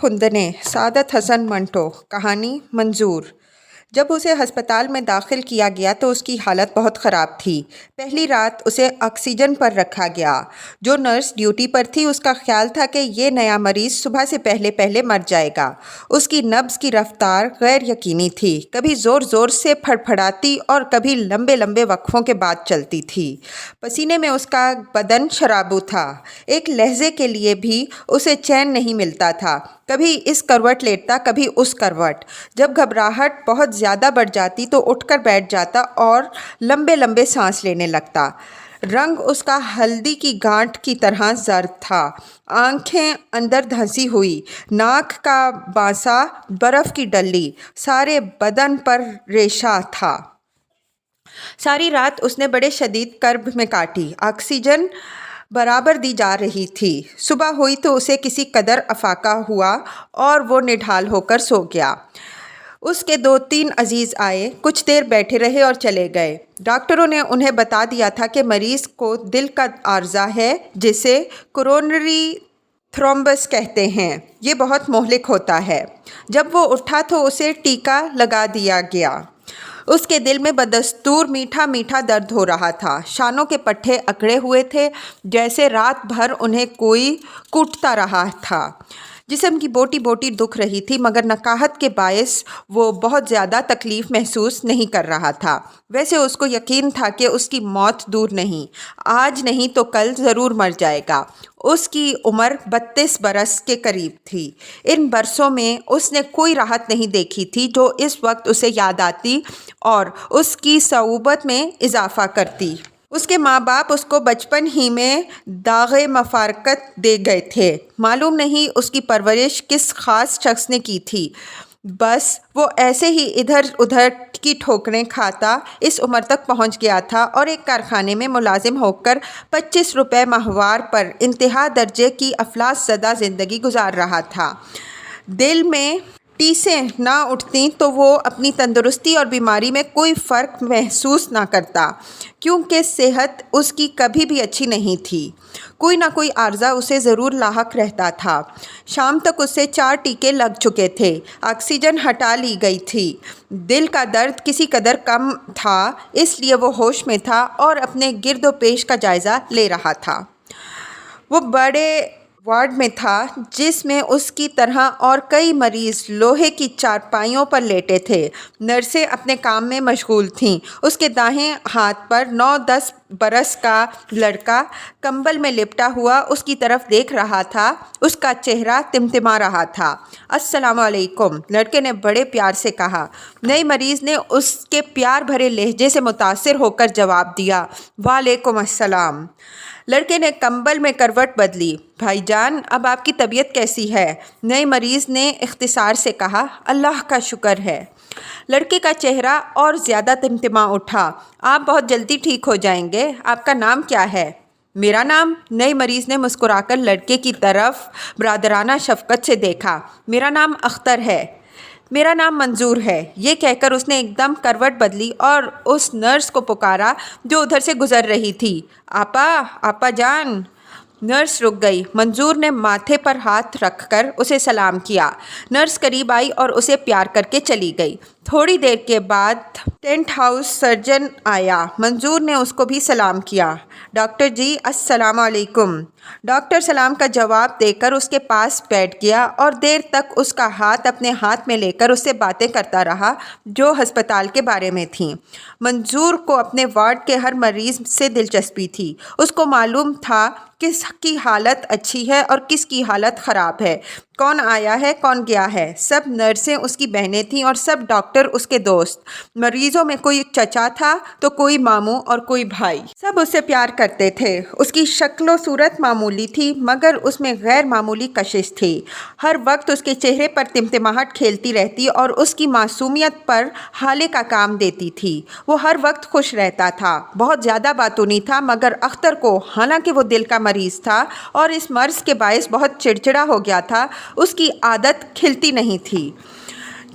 پھندنے سعادت حسن منٹو۔ کہانی منظور۔ جب اسے ہسپتال میں داخل کیا گیا تو اس کی حالت بہت خراب تھی۔ پہلی رات اسے آکسیجن پر رکھا گیا۔ جو نرس ڈیوٹی پر تھی اس کا خیال تھا کہ یہ نیا مریض صبح سے پہلے مر جائے گا۔ اس کی نبض کی رفتار غیر یقینی تھی، کبھی زور زور سے پھڑپھڑاتی اور کبھی لمبے لمبے وقفوں کے بعد چلتی تھی۔ پسینے میں اس کا بدن شرابو تھا۔ ایک لہجے کے لیے بھی اسے چین نہیں ملتا تھا، کبھی اس کروٹ لیٹتا کبھی اس کروٹ۔ جب گھبراہٹ بہت زیادہ بڑھ جاتی تو اٹھ کر بیٹھ جاتا اور لمبے لمبے سانس لینے لگتا۔ رنگ اس کا ہلدی کی گانٹھ کی طرح زرد تھا، آنکھیں اندر دھنسی ہوئی، ناک کا بانسا برف کی ڈلی، سارے بدن پر ریشہ تھا۔ ساری رات اس نے بڑے شدید کرب میں کاٹی۔ آکسیجن برابر دی جا رہی تھی۔ صبح ہوئی تو اسے کسی قدر افاقہ ہوا اور وہ نڈھال ہو کر سو گیا۔ اس کے 2-3 عزیز آئے، کچھ دیر بیٹھے رہے اور چلے گئے۔ ڈاکٹروں نے انہیں بتا دیا تھا کہ مریض کو دل کا عارضہ ہے جسے کورونری تھرومبس کہتے ہیں، یہ بہت مہلک ہوتا ہے۔ جب وہ اٹھا تو اسے ٹیکا لگا دیا گیا۔ اس کے دل میں بدستور میٹھا میٹھا درد ہو رہا تھا، شانوں کے پٹھے اکڑے ہوئے تھے جیسے رات بھر انہیں کوئی کوٹتا رہا تھا۔ جسم کی بوٹی بوٹی دکھ رہی تھی مگر نقاہت کے باعث وہ بہت زیادہ تکلیف محسوس نہیں کر رہا تھا۔ ویسے اس کو یقین تھا کہ اس کی موت دور نہیں، آج نہیں تو کل ضرور مر جائے گا۔ اس کی عمر 32 برس کے قریب تھی۔ ان برسوں میں اس نے کوئی راحت نہیں دیکھی تھی جو اس وقت اسے یاد آتی اور اس کی صعوبت میں اضافہ کرتی۔ اس کے ماں باپ اس کو بچپن ہی میں داغ مفارقت دے گئے تھے۔ معلوم نہیں اس کی پرورش کس خاص شخص نے کی تھی، بس وہ ایسے ہی ادھر ادھر کی ٹھوکریں کھاتا اس عمر تک پہنچ گیا تھا اور ایک کارخانے میں ملازم ہو کر 25 روپے ماہوار پر انتہا درجے کی افلاس زدہ زندگی گزار رہا تھا۔ دل میں ٹیسیں نہ اٹھتیں تو وہ اپنی تندرستی اور بیماری میں کوئی فرق محسوس نہ کرتا، کیونکہ صحت اس کی کبھی بھی اچھی نہیں تھی۔ کوئی نہ کوئی عارضہ اسے ضرور لاحق رہتا تھا۔ شام تک اسے 4 ٹیکے لگ چکے تھے، آکسیجن ہٹا لی گئی تھی۔ دل کا درد کسی قدر کم تھا، اس لیے وہ ہوش میں تھا اور اپنے گرد و پیش کا جائزہ لے رہا تھا۔ وہ بڑے وارڈ میں تھا جس میں اس کی طرح اور کئی مریض لوہے کی چارپائیوں پر لیٹے تھے۔ نرسیں اپنے کام میں مشغول تھیں۔ اس کے دائیں ہاتھ پر 9-10 برس کا لڑکا کمبل میں لپٹا ہوا اس کی طرف دیکھ رہا تھا۔ اس کا چہرہ تمتما رہا تھا۔ السلام علیکم، لڑکے نے بڑے پیار سے کہا۔ نئے مریض نے اس کے پیار بھرے لہجے سے متاثر ہو کر جواب دیا، وعلیکم السلام۔ لڑکے نے کمبل میں کروٹ بدلی۔ بھائی جان، اب آپ کی طبیعت کیسی ہے؟ نئے مریض نے اختصار سے کہا۔ اللہ کا شکر ہے۔ لڑکے کا چہرہ اور زیادہ تمتما اٹھا۔ آپ بہت جلدی ٹھیک ہو جائیں گے۔ آپ کا نام کیا ہے؟ میرا نام؟ نئے مریض نے مسکرا کر لڑکے کی طرف برادرانہ شفقت سے دیکھا۔ میرا نام اختر ہے۔ میرا نام منظور ہے۔ یہ کہہ کر اس نے ایک دم کروٹ بدلی اور اس نرس کو پکارا جو ادھر سے گزر رہی تھی، آپا، آپا جان۔ نرس رک گئی۔ منظور نے ماتھے پر ہاتھ رکھ کر اسے سلام کیا۔ نرس قریب آئی اور اسے پیار کر کے چلی گئی۔ تھوڑی دیر کے بعد ٹینٹ ہاؤس سرجن آیا۔ منظور نے اس کو بھی سلام کیا۔ ڈاکٹر جی، السلام علیکم۔ ڈاکٹر سلام کا جواب دے کر اس کے پاس بیٹھ گیا اور دیر تک اس کا ہاتھ اپنے ہاتھ میں لے کر اس سے باتیں کرتا رہا جو ہسپتال کے بارے میں تھیں۔ منظور کو اپنے وارڈ کے ہر مریض سے دلچسپی تھی۔ اس کو معلوم تھا کس کی حالت اچھی ہے اور کس کی حالت خراب ہے، کون آیا ہے کون گیا ہے۔ سب نرسیں اس کی بہنیں تھیں اور سب ڈاکٹر اس کے دوست۔ مریضوں میں کوئی چچا تھا تو کوئی ماموں اور کوئی بھائی۔ سب اس سے پیار کرتے تھے۔ اس کی شکل و صورت معمولی تھی مگر اس میں غیر معمولی کشش تھی۔ ہر وقت اس کے چہرے پر تمتماہٹ کھیلتی رہتی اور اس کی معصومیت پر ہالے کا کام دیتی تھی۔ وہ ہر وقت خوش رہتا تھا۔ بہت زیادہ باتونی تھا مگر اختر کو، حالانکہ وہ دل کا مریض تھا اور اس مرض کے باعث بہت چڑچڑا ہو گیا تھا، اس کی عادت کھلتی نہیں تھی۔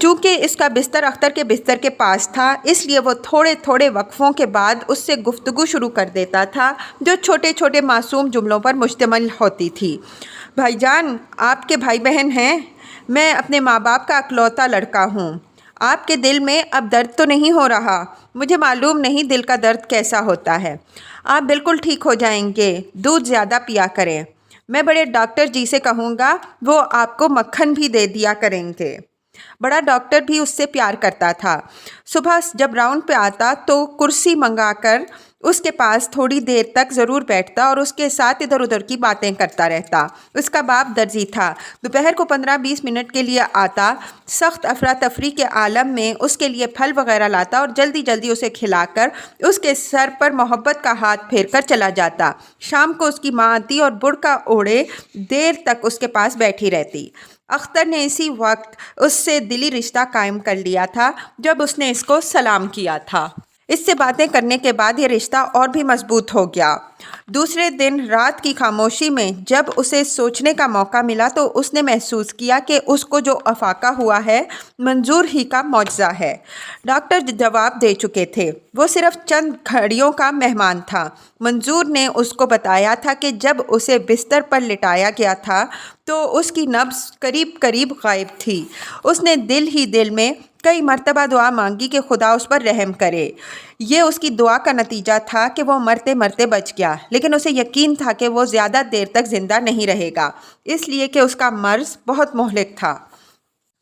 چونکہ اس کا بستر اختر کے بستر کے پاس تھا اس لیے وہ تھوڑے تھوڑے وقفوں کے بعد اس سے گفتگو شروع کر دیتا تھا جو چھوٹے چھوٹے معصوم جملوں پر مشتمل ہوتی تھی۔ بھائی جان، آپ کے بھائی بہن ہیں؟ میں اپنے ماں باپ کا اکلوتا لڑکا ہوں۔ آپ کے دل میں اب درد تو نہیں ہو رہا؟ مجھے معلوم نہیں دل کا درد کیسا ہوتا ہے۔ آپ بالکل ٹھیک ہو جائیں گے، دودھ زیادہ پیا کریں۔ میں بڑے ڈاکٹر جی سے کہوں گا، وہ آپ کو مکھن بھی دے دیا کریں گے۔ بڑا ڈاکٹر بھی اس سے پیار کرتا تھا۔ صبح جب راؤنڈ پہ آتا تو کرسی منگا کر اس کے پاس تھوڑی دیر تک ضرور بیٹھتا اور اس کے ساتھ ادھر ادھر کی باتیں کرتا رہتا۔ اس کا باپ درزی تھا۔ دوپہر کو 15-20 منٹ کے لیے آتا، سخت افراتفری کے عالم میں اس کے لیے پھل وغیرہ لاتا اور جلدی جلدی اسے کھلا کر اس کے سر پر محبت کا ہاتھ پھیر کر چلا جاتا۔ شام کو اس کی ماں آتی اور بڑکا اوڑھے دیر تک اس کے پاس بیٹھی رہتی۔ اختر نے اسی وقت اس سے دلی رشتہ قائم کر لیا تھا جب اس نے اس کو سلام کیا تھا۔ اس سے باتیں کرنے کے بعد یہ رشتہ اور بھی مضبوط ہو گیا۔ دوسرے دن رات کی خاموشی میں جب اسے سوچنے کا موقع ملا تو اس نے محسوس کیا کہ اس کو جو افاقہ ہوا ہے منظور ہی کا معجزہ ہے۔ ڈاکٹر جواب دے چکے تھے، وہ صرف چند گھڑیوں کا مہمان تھا۔ منظور نے اس کو بتایا تھا کہ جب اسے بستر پر لٹایا گیا تھا تو اس کی نبض قریب قریب غائب تھی۔ اس نے دل ہی دل میں کئی مرتبہ دعا مانگی کہ خدا اس پر رحم کرے۔ یہ اس کی دعا کا نتیجہ تھا کہ وہ مرتے مرتے بچ گیا، لیکن اسے یقین تھا کہ وہ زیادہ دیر تک زندہ نہیں رہے گا، اس لیے کہ اس کا مرض بہت مہلک تھا۔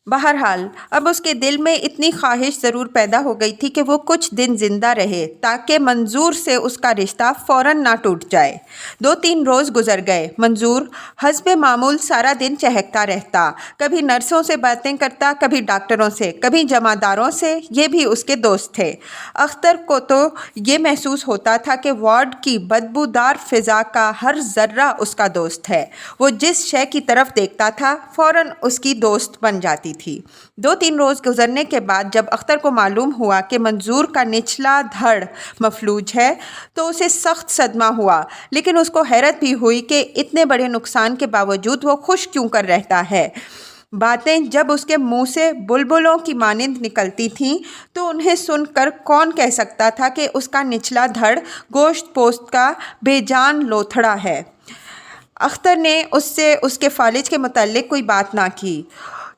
بہرحال اب اس کے دل میں اتنی خواہش ضرور پیدا ہو گئی تھی کہ وہ کچھ دن زندہ رہے تاکہ منظور سے اس کا رشتہ فوراً نہ ٹوٹ جائے۔ 2-3 روز گزر گئے۔ منظور حسب معمول سارا دن چہکتا رہتا، کبھی نرسوں سے باتیں کرتا، کبھی ڈاکٹروں سے، کبھی جمعداروں سے، یہ بھی اس کے دوست تھے۔ اختر کو تو یہ محسوس ہوتا تھا کہ وارڈ کی بدبودار فضا کا ہر ذرہ اس کا دوست ہے۔ وہ جس شے کی طرف دیکھتا تھا فوراً اس کی دوست بن جاتی تھی۔ 2-3 روز گزرنے کے بعد جب اختر کو معلوم ہوا کہ منظور کا نچلا دھڑ مفلوج ہے تو اسے سخت صدمہ ہوا، لیکن اس کو حیرت بھی ہوئی کہ اتنے بڑے نقصان کے باوجود وہ خوش کیوں کر رہتا ہے۔ باتیں جب اس کے منہ سے بلبلوں کی مانند نکلتی تھیں تو انہیں سن کر کون کہہ سکتا تھا کہ اس کا نچلا دھڑ گوشت پوست کا بے جان لوتھڑا ہے۔ اختر نے اس سے اس کے فالج کے متعلق کوئی بات نہ کی،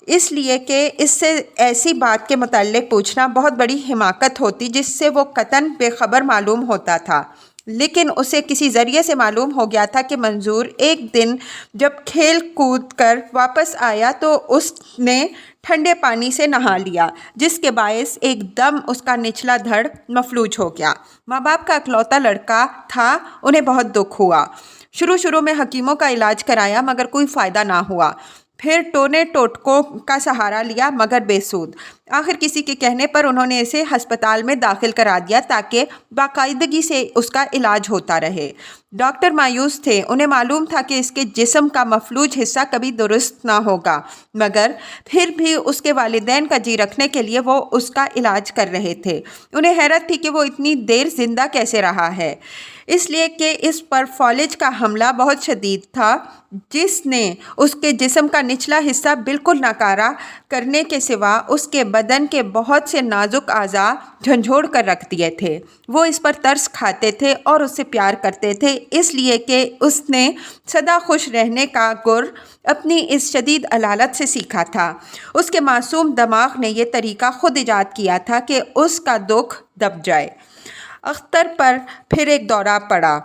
اس لیے کہ اس سے ایسی بات کے متعلق پوچھنا بہت بڑی حماقت ہوتی جس سے وہ قطعاً بے خبر معلوم ہوتا تھا۔ لیکن اسے کسی ذریعے سے معلوم ہو گیا تھا کہ منظور ایک دن جب کھیل کود کر واپس آیا تو اس نے ٹھنڈے پانی سے نہا لیا، جس کے باعث ایک دم اس کا نچلا دھڑ مفلوج ہو گیا۔ ماں باپ کا اکلوتا لڑکا تھا، انہیں بہت دکھ ہوا۔ شروع میں حکیموں کا علاج کرایا مگر کوئی فائدہ نہ ہوا۔ پھر ٹونے ٹوٹکوں کا سہارا لیا مگر بے سود۔ آخر کسی کے کہنے پر انہوں نے اسے ہسپتال میں داخل کرا دیا تاکہ باقاعدگی سے اس کا علاج ہوتا رہے۔ ڈاکٹر مایوس تھے، انہیں معلوم تھا کہ اس کے جسم کا مفلوج حصہ کبھی درست نہ ہوگا، مگر پھر بھی اس کے والدین کا جی رکھنے کے لیے وہ اس کا علاج کر رہے تھے۔ انہیں حیرت تھی کہ وہ اتنی دیر زندہ کیسے رہا ہے، اس لیے کہ اس پر فالج کا حملہ بہت شدید تھا جس نے اس کے جسم کا نچلا حصہ بالکل ناکارہ کرنے کے سوا اس کے بدن کے بہت سے نازک اعضاء جھنجھوڑ کر رکھ دیے تھے۔ وہ اس پر ترس کھاتے تھے اور اس سے پیار کرتے تھے، اس لیے کہ اس نے سدا خوش رہنے کا گر اپنی اس شدید علالت سے سیکھا تھا۔ اس کے معصوم دماغ نے یہ طریقہ خود ایجاد کیا تھا کہ اس کا دکھ دب جائے۔ اختر پر پھر ایک دورہ پڑا۔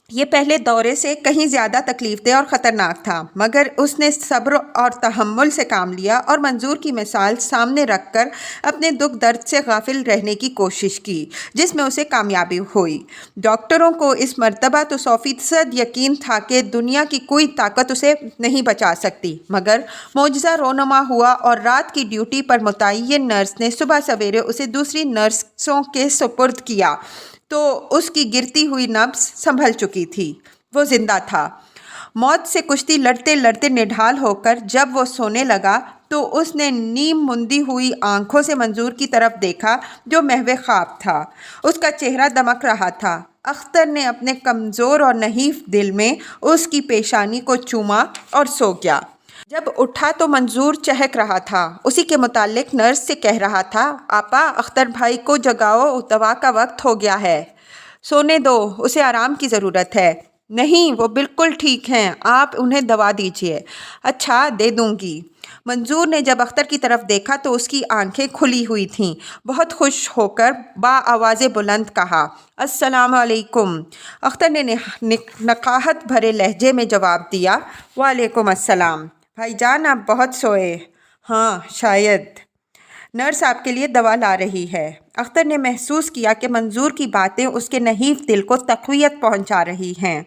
یہ پہلے دورے سے کہیں زیادہ تکلیف دہ اور خطرناک تھا، مگر اس نے صبر اور تحمل سے کام لیا اور منظور کی مثال سامنے رکھ کر اپنے دکھ درد سے غافل رہنے کی کوشش کی، جس میں اسے کامیابی ہوئی۔ ڈاکٹروں کو اس مرتبہ تو 100% یقین تھا کہ دنیا کی کوئی طاقت اسے نہیں بچا سکتی، مگر معجزہ رونما ہوا اور رات کی ڈیوٹی پر متعین نرس نے صبح سویرے اسے دوسری نرسوں کے سپرد کیا تو اس کی گرتی ہوئی نبض سنبھل چکی تھی، وہ زندہ تھا۔ موت سے کشتی لڑتے لڑتے نڈھال ہو کر جب وہ سونے لگا تو اس نے نیم مندی ہوئی آنکھوں سے منظور کی طرف دیکھا جو محو خواب تھا۔ اس کا چہرہ دمک رہا تھا۔ اختر نے اپنے کمزور اور نحیف دل میں اس کی پیشانی کو چوما اور سو گیا۔ جب اٹھا تو منظور چہک رہا تھا، اسی کے متعلق نرس سے کہہ رہا تھا، آپا اختر بھائی کو جگاؤ، دوا کا وقت ہو گیا ہے، سونے دو، اسے آرام کی ضرورت ہے۔ نہیں، وہ بالکل ٹھیک ہیں، آپ انہیں دوا دیجیے۔ اچھا، دے دوں گی۔ منظور نے جب اختر کی طرف دیکھا تو اس کی آنکھیں کھلی ہوئی تھیں۔ بہت خوش ہو کر آواز بلند کہا، السلام علیکم۔ اختر نے نقاہت بھرے لہجے میں جواب دیا، وعلیکم السلام۔ بھائی جان آپ بہت سوئے؟ ہاں شاید۔ نرس آپ کے لیے دوا لا رہی ہے۔ اختر نے محسوس کیا کہ منظور کی باتیں اس کے نحیف دل کو تقویت پہنچا رہی ہیں۔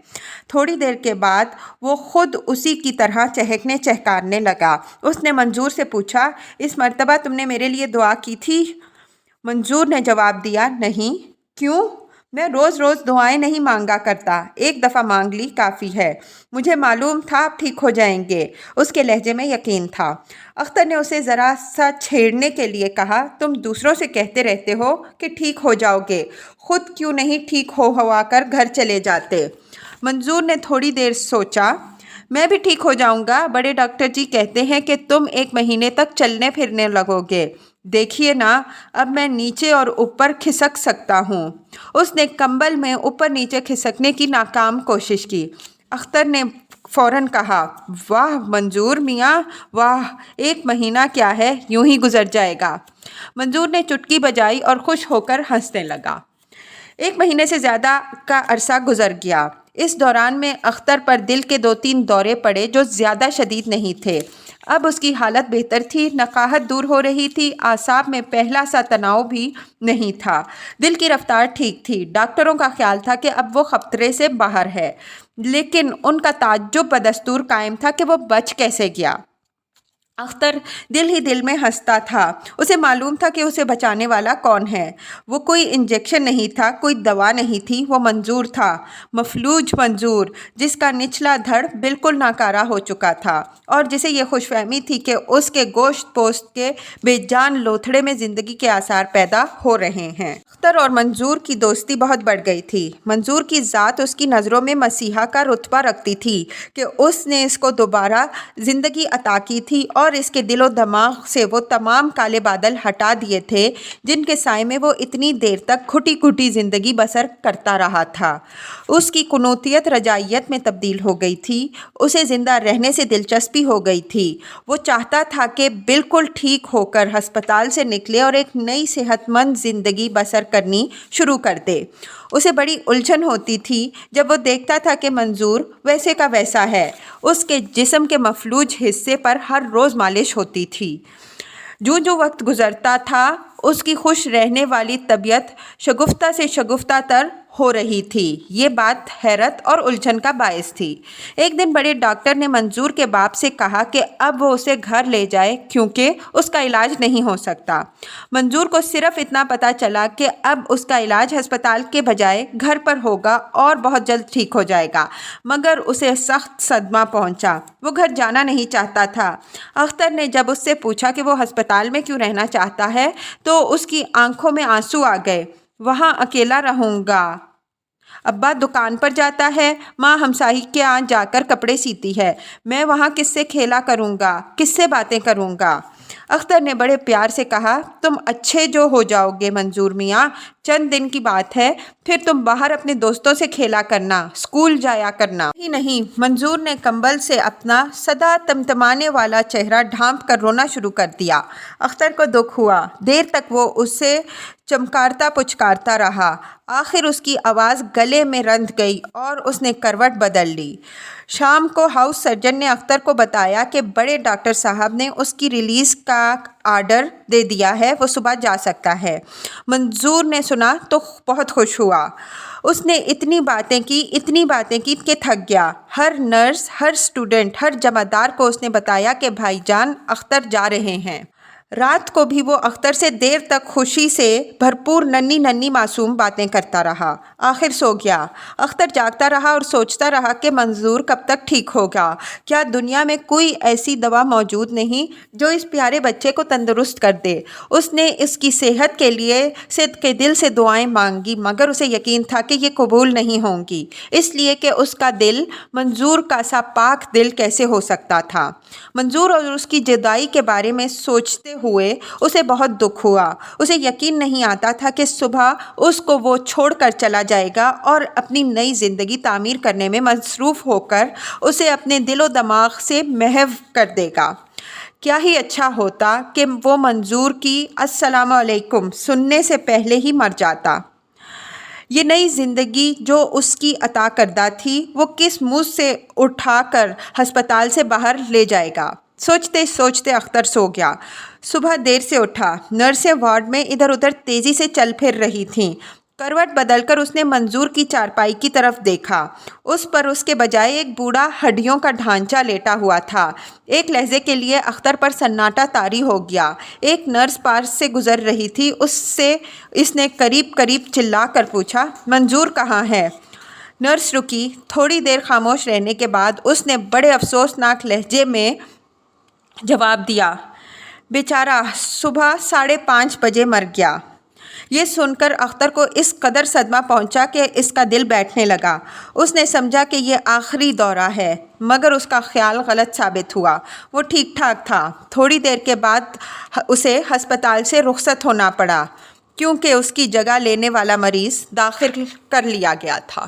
تھوڑی دیر کے بعد وہ خود اسی کی طرح چہکنے چہکانے لگا۔ اس نے منظور سے پوچھا، اس مرتبہ تم نے میرے لیے دعا کی تھی؟ منظور نے جواب دیا، نہیں۔ کیوں؟ میں روز روز دعائیں نہیں مانگا کرتا، ایک دفعہ مانگ لی کافی ہے۔ مجھے معلوم تھا آپ ٹھیک ہو جائیں گے۔ اس کے لہجے میں یقین تھا۔ اختر نے اسے ذرا سا چھیڑنے کے لیے کہا، تم دوسروں سے کہتے رہتے ہو کہ ٹھیک ہو جاؤ گے، خود کیوں نہیں ٹھیک ہوا کر گھر چلے جاتے؟ منظور نے تھوڑی دیر سوچا، میں بھی ٹھیک ہو جاؤں گا، بڑے ڈاکٹر جی کہتے ہیں کہ تم 1 مہینے تک چلنے پھرنے لگو گے۔ دیکھیے نا، اب میں نیچے اور اوپر کھسک سکتا ہوں۔ اس نے کمبل میں اوپر نیچے کھسکنے کی ناکام کوشش کی۔ اختر نے فوراً کہا، واہ منظور میاں واہ، 1 مہینہ کیا ہے، یوں ہی گزر جائے گا۔ منظور نے چٹکی بجائی اور خوش ہو کر ہنسنے لگا۔ 1 مہینے سے زیادہ کا عرصہ گزر گیا۔ اس دوران میں اختر پر دل کے 2-3 دورے پڑے جو زیادہ شدید نہیں تھے۔ اب اس کی حالت بہتر تھی، نقاہت دور ہو رہی تھی، اعصاب میں پہلا سا تناؤ بھی نہیں تھا، دل کی رفتار ٹھیک تھی۔ ڈاکٹروں کا خیال تھا کہ اب وہ خطرے سے باہر ہے، لیکن ان کا تعجب بدستور قائم تھا کہ وہ بچ کیسے گیا۔ اختر دل ہی دل میں ہنستا تھا۔ اسے معلوم تھا کہ اسے بچانے والا کون ہے۔ وہ کوئی انجیکشن نہیں تھا، کوئی دوا نہیں تھی، وہ منظور تھا، مفلوج منظور، جس کا نچلا دھڑ بالکل ناکارہ ہو چکا تھا اور جسے یہ خوش فہمی تھی کہ اس کے گوشت پوست کے بے جان لوتھڑے میں زندگی کے آثار پیدا ہو رہے ہیں۔ اختر اور منظور کی دوستی بہت بڑھ گئی تھی۔ منظور کی ذات اس کی نظروں میں مسیحا کا رتبہ رکھتی تھی کہ اس نے اس کو دوبارہ زندگی عطا کی تھی اور اس کے دل و دماغ سے وہ تمام کالے بادل ہٹا دیے تھے جن کے سائے میں وہ اتنی دیر تک گھٹی گھٹی زندگی بسر کرتا رہا تھا۔ اس کی قنوتیت رجائیت میں تبدیل ہو گئی تھی، اسے زندہ رہنے سے دلچسپی ہو گئی تھی۔ وہ چاہتا تھا کہ بالکل ٹھیک ہو کر ہسپتال سے نکلے اور ایک نئی صحت مند زندگی بسر کرنی شروع کر دے۔ اسے بڑی الجھن ہوتی تھی جب وہ دیکھتا تھا کہ منظور ویسے کا ویسا ہے۔ اس کے جسم کے مفلوج حصے پر ہر روز مالش ہوتی تھی۔ جو وقت گزرتا تھا اس کی خوش رہنے والی طبیعت شگفتہ سے شگفتہ تر ہو رہی تھی۔ یہ بات حیرت اور الجھن کا باعث تھی۔ ایک دن بڑے ڈاکٹر نے منظور کے باپ سے کہا کہ اب وہ اسے گھر لے جائے کیونکہ اس کا علاج نہیں ہو سکتا۔ منظور کو صرف اتنا پتہ چلا کہ اب اس کا علاج ہسپتال کے بجائے گھر پر ہوگا اور بہت جلد ٹھیک ہو جائے گا، مگر اسے سخت صدمہ پہنچا۔ وہ گھر جانا نہیں چاہتا تھا۔ اختر نے جب اس سے پوچھا کہ وہ ہسپتال میں کیوں رہنا چاہتا ہے تو اس کی آنکھوں میں آنسو آ گئے۔ وہاں اکیلا رہوں گا، ابا دکان پر جاتا ہے، ماں ہمسائی کے یہاں جا کر کپڑے سیتی ہے، میں وہاں کس سے کھیلا کروں گا، کس سے باتیں کروں گا؟ اختر نے بڑے پیار سے کہا، تم اچھے جو ہو جاؤ گے منظور میاں، چند دن کی بات ہے، پھر تم باہر اپنے دوستوں سے کھیلا کرنا، اسکول جایا کرنا۔ نہیں، منظور نے کمبل سے اپنا سدا تمتمانے والا چہرہ ڈھانپ کر رونا شروع کر دیا۔ اختر کو دکھ ہوا، دیر تک وہ اسے چمکارتا پچکارتا رہا، آخر اس کی آواز گلے میں رند گئی اور اس نے کروٹ بدل لی۔ شام کو ہاؤس سرجن نے اختر کو بتایا کہ بڑے ڈاکٹر صاحب نے اس کی ریلیز کا آرڈر دے دیا ہے، وہ صبح جا سکتا ہے۔ منظور نے سنا تو بہت خوش ہوا۔ اس نے اتنی باتیں کی کہ تھک گیا۔ ہر نرس، ہر اسٹوڈنٹ، ہر جمع دار کو اس نے بتایا کہ بھائی جان اختر جا رہے ہیں۔ رات کو بھی وہ اختر سے دیر تک خوشی سے بھرپور ننھی معصوم باتیں کرتا رہا۔ آخر سو گیا۔ اختر جاگتا رہا اور سوچتا رہا کہ منظور کب تک ٹھیک ہوگا؟ کیا دنیا میں کوئی ایسی دوا موجود نہیں جو اس پیارے بچے کو تندرست کر دے؟ اس نے اس کی صحت کے لیے صدق کے دل سے دعائیں مانگی، مگر اسے یقین تھا کہ یہ قبول نہیں ہوں گی، اس لیے کہ اس کا دل منظور کا سا پاک دل کیسے ہو سکتا تھا۔ منظور اور اس کی جدائی کے بارے میں سوچتے ہوئے اسے بہت دکھ ہوا۔ اسے یقین نہیں آتا تھا کہ صبح اس کو وہ چھوڑ کر چلا جائے گا اور اپنی نئی زندگی تعمیر کرنے میں مصروف ہو کر اسے اپنے دل و دماغ سے محو کر دے گا۔ کیا ہی اچھا ہوتا کہ وہ منظور کی السلام علیکم سننے سے پہلے ہی مر جاتا۔ یہ نئی زندگی جو اس کی عطا کردہ تھی وہ کس منہ سے اٹھا کر ہسپتال سے باہر لے جائے گا؟ سوچتے سوچتے اختر سو گیا۔ صبح دیر سے اٹھا۔ نرسیں وارڈ میں ادھر ادھر تیزی سے چل پھر رہی تھیں۔ کروٹ بدل کر اس نے منظور کی چارپائی کی طرف دیکھا۔ اس پر اس کے بجائے ایک بوڑھا ہڈیوں کا ڈھانچہ لیٹا ہوا تھا۔ ایک لہجے کے لیے اختر پر سناٹا طاری ہو گیا۔ ایک نرس پاس سے گزر رہی تھی، اس نے قریب قریب چلا کر پوچھا، منظور کہاں ہے؟ نرس رکی۔ تھوڑی دیر خاموش رہنے کے بعد اس نے بڑے افسوسناک لہجے میں جواب دیا، بیچارہ صبح 5:30 بجے مر گیا۔ یہ سن کر اختر کو اس قدر صدمہ پہنچا کہ اس کا دل بیٹھنے لگا۔ اس نے سمجھا کہ یہ آخری دورہ ہے، مگر اس کا خیال غلط ثابت ہوا۔ وہ ٹھیک ٹھاک تھا۔ تھوڑی دیر کے بعد اسے ہسپتال سے رخصت ہونا پڑا، کیونکہ اس کی جگہ لینے والا مریض داخل کر لیا گیا تھا۔